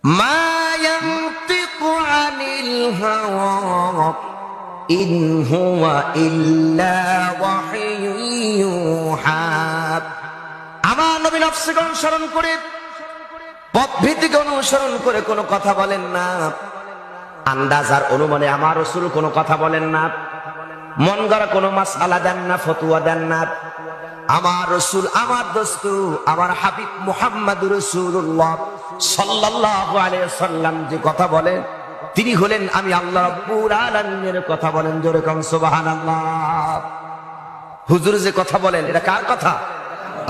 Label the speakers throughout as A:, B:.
A: মা ইয়ানতিকু আনিল হাওয়া ইন হুয়া ইল্লা ওয়াহয়ুন ইউহা। আমার নবী নফসকে অনুসরণ করে, পদ্ধতিকে অনুসরণ করে কোনো কথা বলেন না। আন্দাজ আর অনুমানে আমার রাসূল কোনো কথা বলেন না। মন গড়া কোনো মাসআলা দেন না, ফতোয়া দেন না। আমার রাসূল, আমার দোস্ত, আমার হাবিব মুহাম্মদুর রাসূলুল্লাহ সাল্লাল্লাহু আলাইহি ওয়াসাল্লাম যে কথা বলেন, তিনি হলেন আমি আল্লাহ রাব্বুল আলামিনের কথা বলেন। জোরে কোন সুবহানাল্লাহ। হুজুর যে কথা বলেন, এটা কার কথা?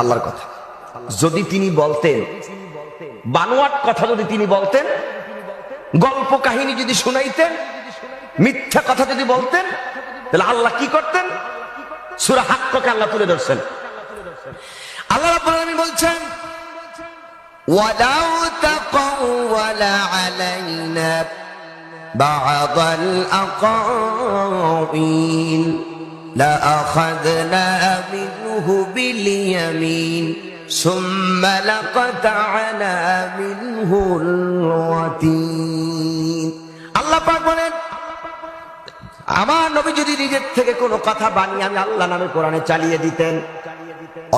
A: আল্লাহর কথা। যদি তিনি বলতেন, বানোয়াট কথা যদি তিনি বলতেন, গল্প কাহিনী যদি শুনাইতেন, মিথ্যা কথা যদি বলতেন, তাহলে আল্লাহ কি করতেন? সূরা হাক্ককে আল্লাহ তুলে ধরছেন। আল্লাহ রাব্বুল আলামিন বলছেন, ওয়ালাউ তাকাওয়ালা আলাইনা বা'দাল আকাওয়িল লাআখাযনা মিনহু বিল ইয়ামিন সুম্মা লাকাতা'না মিনহুল ওয়াতিন। আল্লাহ পাক বলেন, আমার নবী যদি নিজের থেকে কোনো কথা বানিয়ে আমি আল্লাহ নামে কোরআনে চালিয়ে দিতেন,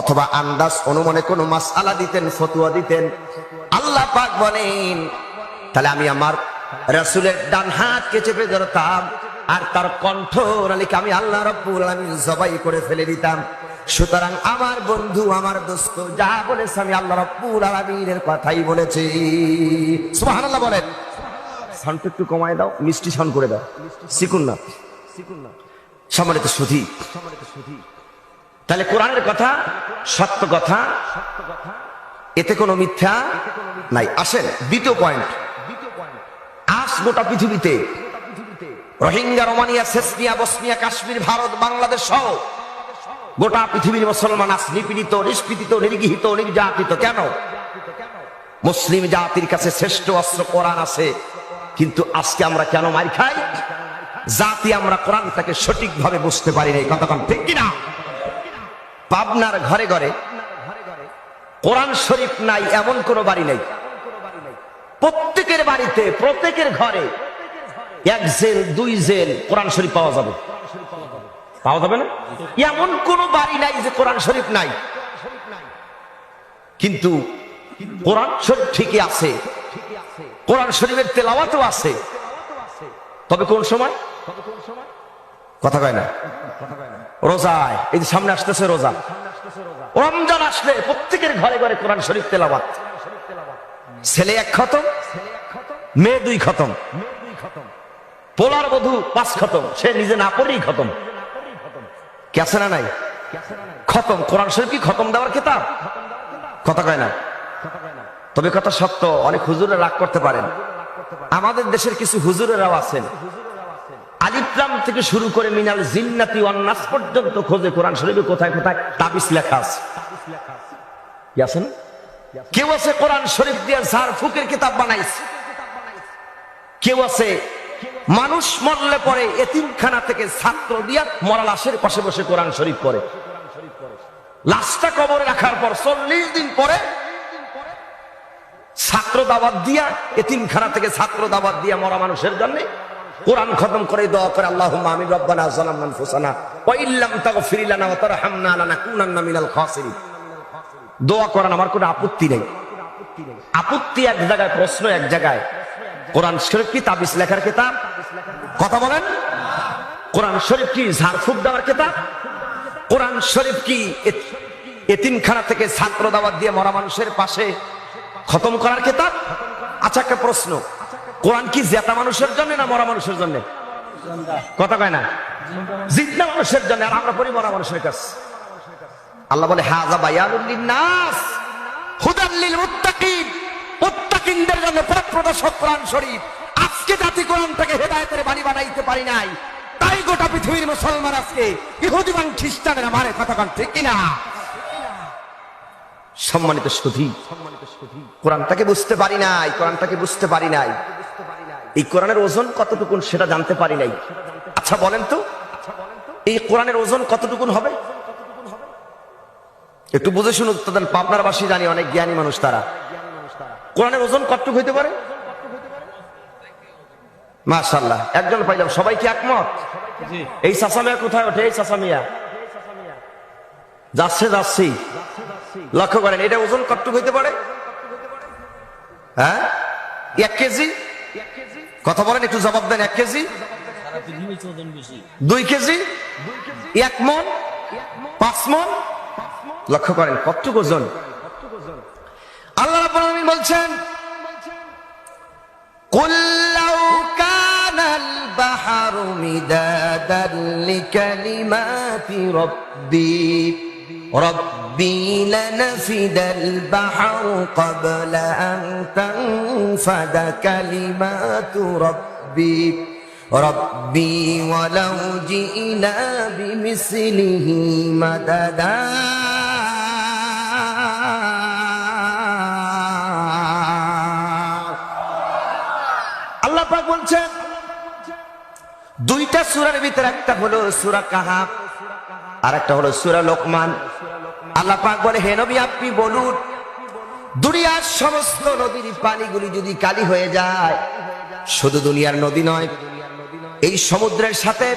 A: অথবা আন্দাজ অনুমানে কোনো মাসআলা দিতেন, ফতোয়া দিতেন, আল্লাহ পাক বলেন, তাহলে আমি আমার রাসূলের ডান হাতকে চেপে ধরতাম আর তার কণ্ঠ নালিকে আমি আল্লাহ রাব্বুল আলামিন জবাই করে ফেলে দিতাম। সুতরাং আমার বন্ধু, আমার দোস্ত যা বলেছে আমি আল্লাহ রাব্বুল আলামিনের কথাই বলেছি। সুবহানাল্লাহ বলেন। সাউন্ড একটু কমায় দাও, মিষ্টি সাউন্ড করে দাও, শিখুন না। সম্মানিত সুধী, তাহলে কোরআনের কথা সত্য কথা, এতে কোনো মিথ্যা নাই। আসেন দ্বিতীয় পয়েন্ট। আজ গোটা পৃথিবীতে Rohingya, Romania, Chechnya, Bosnia, Kashmir, Bharat, Bangladesh সহ গোটা পৃথিবীর মুসলমান আজ নিপীড়িত, নিষ্পীড়িত, নির্গৃহীত, নির্যাতিত। কেন? মুসলিম জাতির কাছে শ্রেষ্ঠ অস্ত্র কোরআন আছে, কিন্তু আজকে আমরা কেন মার খাই? জাতি আমরা কোরআনটাকে সঠিকভাবে বুঝতে পারি নাই। কতক্ষণ ঠিক কিনা? পাবনার ঘরে ঘরে কোরআন শরীফ নাই এমন কোন বাড়ি নাই। প্রত্যেকের বাড়িতে, প্রত্যেকের ঘরে এক জেল, দুই জেল কোরআন শরীফ পাওয়া যাবে। পাওয়া যাবে না? এমন কোন বাড়ি নাই যে কোরআন শরীফ নাই। কিন্তু কোরআন শরীফ ঠিকই আছে, কোরআন শরীফের তেলাওয়াতও আছে। তবে কোন সময়? কথা কয় না। রোজায়, এই যে সামনে আসতেছে রোজা, রমজান আসলে প্রত্যেকের ঘরে ঘরে কোরআন শরীফ তেলাওয়াত। ছেলে এক খতম, মেয়ে দুই খতম, পোলার বধূ 5 খতম, সে নিজে না পড়েই খতম। কে আছে না নাই? খতম। কোরআন শরীফ কি খতম দেওয়ার কিতাব? কথা কয় না। তবে কথা সত্য, অনেক হুজুরেরা রাগ করতে পারেন। আমাদের দেশের কিছু হুজুরেরাও আছেন, আলিফলাম থেকে শুরু করে মিনাল জিন্নাতি ওয়ান নাস পর্যন্ত খোঁজে কোরআন শরীফে কোথায় কোথায় তাবিজ লেখা আছে। কি আছে না? কেউ আছে কোরআন শরীফ দিয়ে ঝাড়ফুকের কিতাব বানাইছে। কেউ আছে মানুষ মরলে পরে এতিমখানা থেকে ছাত্র দিয়া মরা লাশের পাশে বসে কোরআন শরীফ পড়ে। লাশটা কবরে রাখার পর 40 দিন পরে ছাত্র দাওয়াত দিয়া, এতিমখানা থেকে ছাত্র দাওয়াত দিয়া মরা মানুষের জন্য কোরআন খতম করে দোয়া করে, আল্লাহুম্মা আমিন রব্বানা যালামনা আনফুসানা ওয়া ইল্লাম তাগফির লানা ওয়া তারহামনা লানাকুনান্না মিনাল খাসিরিন। দোয়া করেন, আমার কোনো আপত্তি নেই। আপত্তি এক জায়গায়, প্রশ্ন এক জায়গায়। কোরআন শরীফ কি তাবিজ লেখার কিতাব? কথা বলেন। কোরআন শরীফ কি ঝাড়ফুঁক দেওয়ার কিতাব? কোরআন শরীফ কি এতিমখানা থেকে ছাত্র দাওয়াত দিয়ে মরা মানুষের পাশে খতম করার কিতাব? আচ্ছা, একটা প্রশ্ন, কোরআন কি জেতা মানুষের জন্য না মরা মানুষের জন্য? কথা কয় না। জিন্দা মানুষের জন্য, আর আমরা পড়ি মরা মানুষের কাছে। আল্লাহ বলে, হাযা বায়ানুল লিন্নাস হুদাল লিল মুত্তাকিন। মুত্তাকিনদের জন্য পথ প্রদর্শক কোরআন শরীফ। আজকে জাতি কোরআনটাকে হেদায়েতের বাণী বানাইতে পারি নাই, তাই গোটা পৃথিবীর মুসলমান আজকে ইহুদি এবং খ্রিস্টানেরা মারে। কথা কন ঠিক কিনা? সম্মানিত সুধী, কোরআনটাকে বুঝতে পারি নাই, কোরআনটাকে বুঝতে পারি নাই। এই কোরআনের ওজন কতটুকু সেটা জানতে পারি নাই। আচ্ছা বলেন তো, এই কোরআনের ওজন কতটুকু হবে? একটু বুঝে শুনুন। তাদের পাবনার বাসী জানি অনেক জ্ঞানী মানুষ, তারা কোরআনের ওজন কতটুকু হইতে পারে? মাশাআল্লাহ, একজন পাইলাম। সবাই কি একমত? এই চাচামিয়া কোথায় ওঠে? এই চাচামিয়া যাচ্ছি। লক্ষ্য করেন, এটা ওজন কতটুকু হইতে পারে? হ্যাঁ, 1 কেজি। কথা বলেন, একটু জবাব দেন। 1 কেজি, 2 কেজি, 1 মন, 5 মন। লক্ষ্য করেন কতটুকু ওজন। আল্লাহ রাব্বুল আলামিন বলছেন, কুল লাউ কানাল বাহরু মিদাদান লিকালিমাতি রব্বি লানাফিদাল বাহরু ক্বাবলা আন তানফাদা কালিমাতু রব্বি ওয়ালাউ জিনা বিমিসলিহি মাদাদা। আল্লাহ পাক বলছেন, দুইটা সূরার ভিতরে একটা হলো সূরা কাহাফ, আর একটা হলো সূরা লোকমান। আল্লাহ পাক বলে, হে নবী আপনি বলুন, দুনিয়ার সমস্ত নদীর পানিগুলি যদি কালি হয়ে যায়, শুধু দুনিয়ার নদী নয়, এই সমুদ্রের সাথে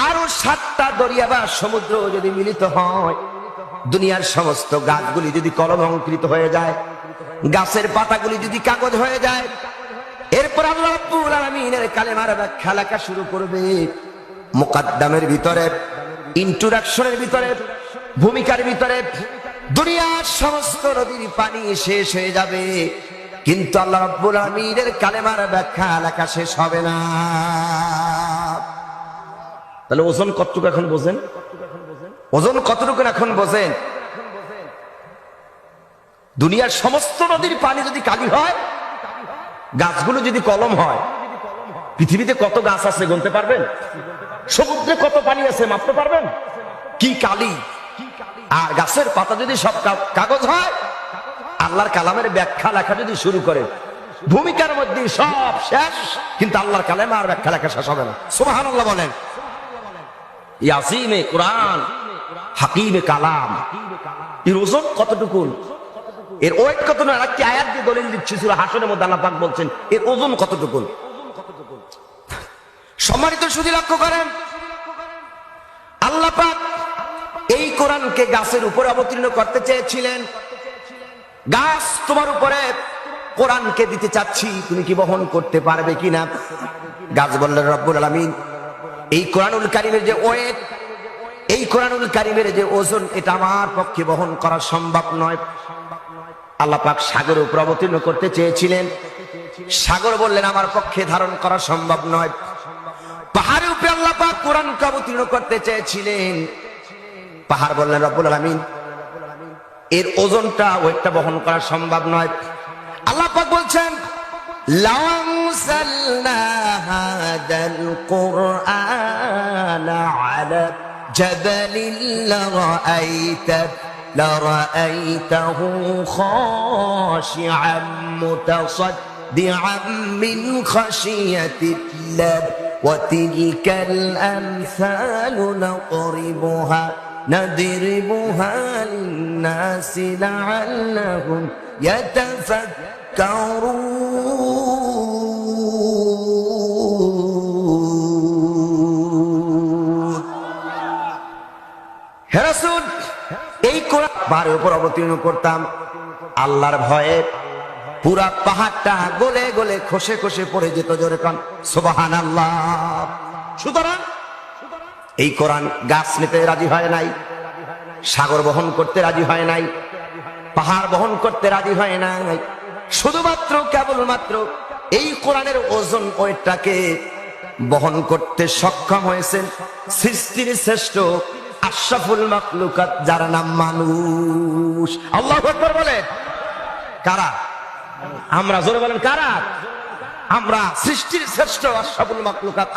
A: আরো 7টা দরিয়া বা সমুদ্র যদি মিলিত হয়, দুনিয়ার সমস্ত গাছগুলি যদি কলম অঙ্কিত হয়ে যায়, গাছের পাতাগুলি যদি কাগজ হয়ে যায়, এরপর আল্লাহ রাব্বুল আলামিনের কালেমার ব্যাখ্যা লেখা শুরু করবে। মুকাদ্দামের ভিতরে, ইন্ট্রোডাকশনের ভিতরে, ভূমিকার ভিতরে দুনিয়ার সমস্ত নদীর পানি শেষ হয়ে যাবে, কিন্তু আল্লাহ রাব্বুল আলামিনের কালেমার ব্যাখ্যা লেখা শেষ হবে না। তাহলে ওজন কতটুকু এখন বোঝেন? ওজন কতটুকু এখন বোঝেন? দুনিয়ার সমস্ত নদীর পানি যদি কালি হয়, গাছগুলো যদি কলম হয়, পৃথিবীতে কত গাছ আছে গুনতে পারবেন? সমুদ্রে কত পানি আছে মাপতে পারবেন? কি কালি! আর গাছের পাতা যদি সব কাগজ হয়, আল্লাহর কালামের ব্যাখ্যা লেখা যদি শুরু করে, ভূমিকার মধ্যে সব শেষ, কিন্তু আল্লাহর কালামের ব্যাখ্যা লেখা শেষ হবে না। সুবহানাল্লাহ বলেন। ইয়াসিনে কুরআন, হাকিমে কালাম, এর ওজন কতটুকু, এর ওয়েট কত? না, একটি আয়াত দিয়ে দলিল দিচ্ছি, সূরা হাসরের মধ্যে আল্লাহ পাক বলছেন এর ওজন কতটুকু। সম্মানিত সুধী, লক্ষ্য করেন, আল্লাহ পাক এই কোরআনকে গাছের উপরে অবতীর্ণ করতে চেয়েছিলেন। গাছ, তোমার উপরে কোরআনকে দিতে চাচ্ছি, তুমি কি বহন করতে পারবে কিনা? গাছ বললেন, রব্বুল আলামিন, এই কোরআনুল কারীমের যে ওয়েট, এই কোরআনুল কারীমের যে ওজন, এটা আমার পক্ষে বহন করা সম্ভব নয়। আল্লাহ পাক সাগর উপর অবতীর্ণ করতে চেয়েছিলেন, সাগর বললেন আমার পক্ষে ধারণ করা সম্ভব নয়। পাহাড়ের উপরে আল্লাহ পাক কোরআনকে অবতীর্ণ করতে চেয়েছিলেন, পাহাড় বললেন, রব্বুল আলামিন, এর ওজনটা, ওয়েটটা বহন করা সম্ভব নয়। আল্লাহ পাক বলছেন, লাউ আনসালনা হাদাল কুরআনা আলা জাবালিন লারাআইতাহু খাশিআম মুতাসাদ্দিআম মিন খাশিয়াতিল্লাহ ওয়া তিলকাল আমসালু نضربها للناس لعلهم يتفكرون। হে রাসূল, এই কোরআন পাহাড়ের উপর অবতীর্ণ করতাম, আল্লাহর ভয়ে পুরা পাহাড়টা গলে গলে খসে খসে পড়ে যেত। জোরে কান সুবহানাল্লাহ। সুতরাং এই কোরআন গাছ নিতে রাজি হয় নাই, সাগর বহন করতে রাজি হয় নাই, পাহাড় বহন করতে রাজি হয় নাই। শুধুমাত্র কেবলমাত্র এই কোরআনের ওজন, ওয়েটটাকে বহন করতে সক্ষম হয়েছেন সৃষ্টির শ্রেষ্ঠ আশরাফুল মাখলুকাত, যার নাম মানুষ। আল্লাহু আকবার বলেন। কারা? আমরা। জোরে বলেন, কারা? আমরা। সৃষ্টির শ্রেষ্ঠ আশরাফুল মাখলুকাত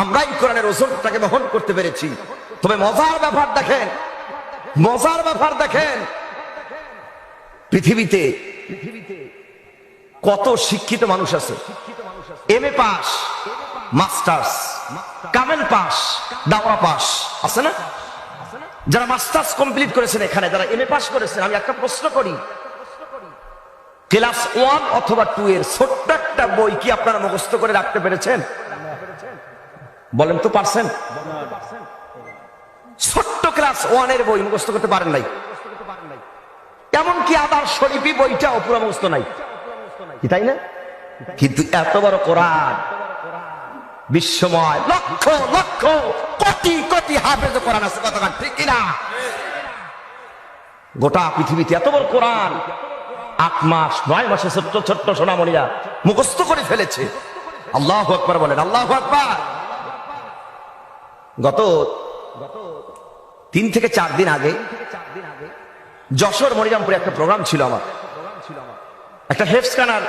A: আমরাই কোরআনের ওজনটাকে বহন করতে পেরেছি। তবে মজার ব্যাপার দেখেন, মজার ব্যাপার দেখেন, পৃথিবীতে কত শিক্ষিত মানুষ আছে, এমএ পাস, মাস্টার্স, কামেল পাস, দাওরা পাস আছে না? যারা মাস্টার্স কমপ্লিট করেছেন, এখানে যারা এমএ পাস করেছেন, আমি একটা প্রশ্ন করি, ক্লাস 1 অথবা 2 এর ছোট্ট একটা বই কি আপনারা মুখস্থ করে রাখতে পেরেছেন? বলেন তো পারছেন? ছোট্ট ক্লাস 1 এর বই মুখস্থ করতে পারেন নাই। এমনকি আদার শরীফি বইটাও পুরো মুখস্থ নাই, কি তাই না? কিন্তু এত বড় কোরআন, বিশ্বময় লক্ষ লক্ষ কোটি কোটি হাফেজ কোরআন আছে, কতক্ষণ ঠিক কিনা? গোটা পৃথিবীতে এত বড় কোরআন 8 মাস 9 মাসে ছোট্ট ছোট্ট সোনামণিরা মুখস্থ করে ফেলেছে। আল্লাহু আকবার বলেন, আল্লাহু আকবার। গত 3 থেকে 4 দিন আগে যশোর মনিরামপুরে একটা প্রোগ্রাম ছিল আমার, একটা হেফজখানার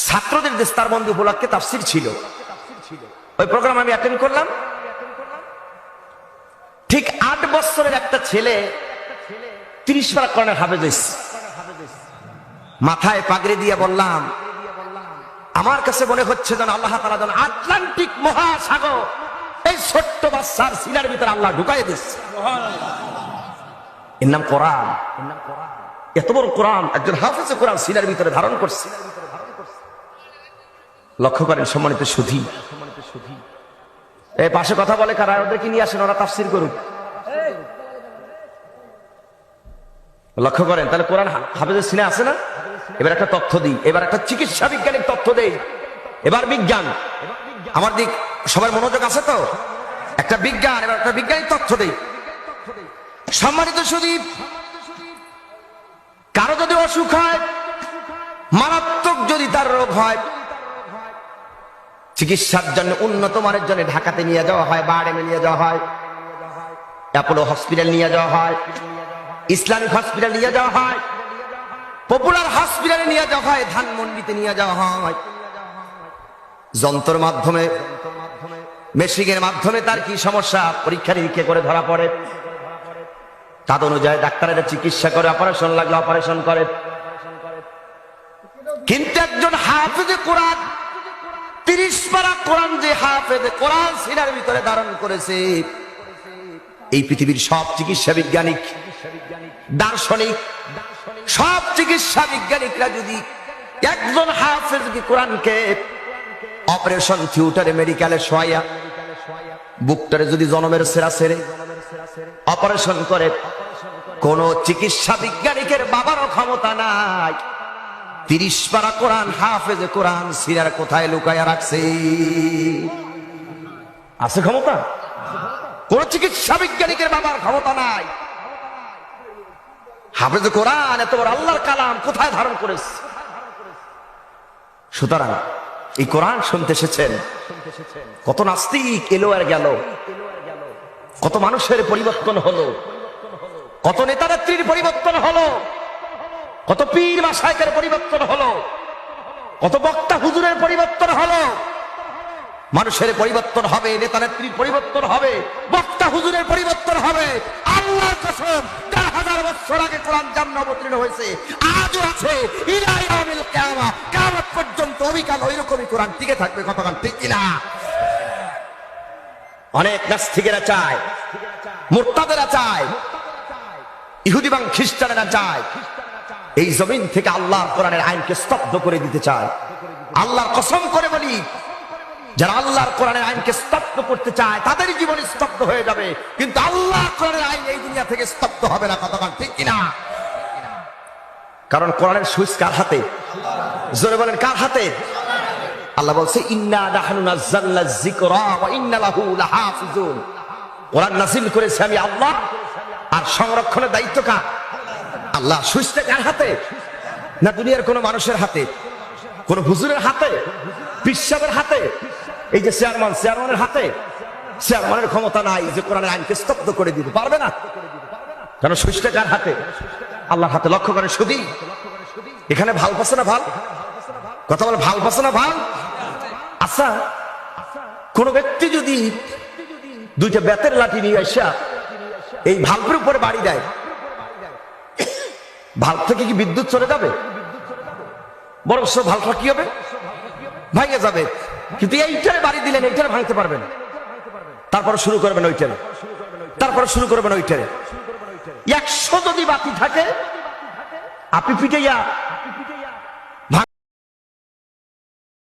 A: ছাত্রদের দেস্তারবন্দি উপলক্ষে তাফসীর ছিল। ওই প্রোগ্রাম আমি অ্যাটেন্ড করলাম। ঠিক 8 বছরের একটা ছেলে 30 পারা কোরআনের হাফেজ হয়েছে। মাথায় পাগড়ি দিয়ে বললাম, আমার কাছে মনে হচ্ছে যেন আল্লাহ তাআলা যেন আটলান্টিক মহাসাগর এই ছোট্ট বাচ্চার সিনার ভিতরে আল্লাহ ঢুকাই দিচ্ছে। এর নাম কোরআন। এত বড় কোরআন একজন হাফেজে কোরআন সিনার ভিতরে ধারণ করছে। লক্ষ্য করেন সম্মানিত সুধী, এই পাশে কথা বলে কারা? ওদেরকে নিয়ে আসেন, ওরা তাফসীর করুক। লক্ষ্য করেন, তাহলে কোরআন হাফেজের সিনে আছে না? এবার একটা তথ্য দিই, এবার একটা চিকিৎসা বিজ্ঞানিক তথ্য দেই। এবার বিজ্ঞান, আমার দিক সবার মনোযোগ আছে তো? একটা বিজ্ঞান, এবার একটা বিজ্ঞানিক তথ্য দেই। সম্মানিত সুধী, কারো যদি অসুখ হয়, মারাত্মক যদি তার রোগ হয়, চিকিৎসার জন্য উন্নত মানের জন্য ঢাকাতে নিয়ে যাওয়া হয়, বারডেমে নিয়ে যাওয়া হয়, অ্যাপোলো হসপিটাল নিয়ে যাওয়া হয়, ইসলামিক হসপিটাল নিয়ে যাওয়া হয়, পপুলার হসপিটালে নিয়ে যাওয়া হয়, ধানমন্ডিতে নিয়ে যাওয়া হয়। যন্ত্রের মাধ্যমে, মেশিনের মাধ্যমে তার কি সমস্যা পরীক্ষা নিরীক্ষা করে ধরা পড়ে। তাদ অনুযায়ী ডাক্তারেরা চিকিৎসা করে, অপারেশন লাগলে অপারেশন করে। কিন্তু একজন হাফেজে কোরআন 30 পারা কোরআন যে হাফেজে কোরআন সিনার ভিতরে ধারণ করেছে, এই পৃথিবীর সব চিকিৎসা বিজ্ঞানিক, দার্শনিক, সব চিকিৎসা বিজ্ঞানিকরা যদি একজন হাফেজ কোরআনকে অপারেশন থিয়েটারে মেডিকেলে শোয়া, বুকটারে যদি জনমের সেরা সেরে অপারেশন করে, কোন চিকিৎসা বিজ্ঞানিকের বাবারও ক্ষমতা নাই 30 পারা কোরআন হাফেজে কোরআন সিনার কোথায় লুকায়া রাখছে। আছে ক্ষমতা? কোন চিকিৎসা বিজ্ঞানিকের বাবার ক্ষমতা নাই। হাফেজে কোরআন এত বড় আল্লাহর কালাম কোথায় ধারণ করেছে? সুতরাং এই কোরআন শুনতে এসেছেন, কত নাস্তিক এলো আর গেল, কত মানুষের পরিবর্তন হলো, কত নেতানেত্রীর পরিবর্তন হলো, কত পীর মাশায়েখের পরিবর্তন হলো, কত বক্তা হুজুরের পরিবর্তন হলো। মানুষের পরিবর্তন হবে, নেতানেত্রীর পরিবর্তন হবে, বক্তা হুজুরের পরিবর্তন হবে। আল্লাহর কসম 4000 বছর আগে কোরআন জান্নে অবতীর্ণ হয়েছে, আজও আছে, ইলা ইয়াউমিল কিয়ামা, কিয়ামত পর্যন্ত অবিকাল ওইরকমই কোরআন টিকে থাকবে। কতক্ষণ ঠিক কিনা? অনেক নাস্তিকেরা চায়, মুরতাদেরা চায়, ইহুদি এবং খ্রিস্টানেরা চায় এই জমিন থেকে আল্লাহর কোরআনের আইনকে স্তব্ধ করে দিতে চায়। আল্লাহর কসম করে বলি, যারা আল্লাহর কোরআনের আইনকে স্তব্ধ করতে চায় তাদের জীবন স্তব্ধ হয়ে যাবে, কিন্তু আল্লাহর কোরআনের আইন এই দুনিয়া থেকে স্তব্ধ হবে না। কতক্ষণ ঠিক কিনা? কারণ কোরআনের সুইচ কার হাতে? জোরে বলেন, কার হাতে? আল্লাহ বলছে, ইন্না নাহনু নাযালনা যিকরা ওয়া ইন্না লাহু লাহাফিজুন। কোরআন নাযিল করেছে আমি আল্লাহ, আর সংরক্ষণের দায়িত্ব কার? আল্লাহ। সুইচটা কার হাতে? না দুনিয়ার কোন মানুষের হাতে, কোন হুজুরের হাতে, পিসাবের হাতে, এই যে চেয়ারম্যানের হাতে? চেয়ারম্যানের ক্ষমতা নাই যে কোরআনের আইনকে স্তব্ধ করে দিতে পারবে না। কারণ সুইচটা কার হাতে? আল্লাহর হাতে। লক্ষ্য করে শুধু এখানে ভাল পাচ্ছে না? ভাল কথা বলে, ভাল পাচ্ছে না? ভাল। আচ্ছা, কোন ব্যক্তি যদি 2টা বেতের লাঠি নিয়ে আসা এই ভাল্বের উপরে বাড়ি দেয়, ভাল্ব থেকে কি বিদ্যুৎ চলে যাবে? বরং ভাল্বটা কি হবে? ভাঙে যাবে। কিন্তু এইটারে বাড়ি দিলেন, এইটারে ভাঙতে পারবেন। তারপরে শুরু করবেন ওইটারে, তারপরে শুরু করবেন ওইটারে। 100 যদি বাতি থাকে, আপনি পিটাইয়া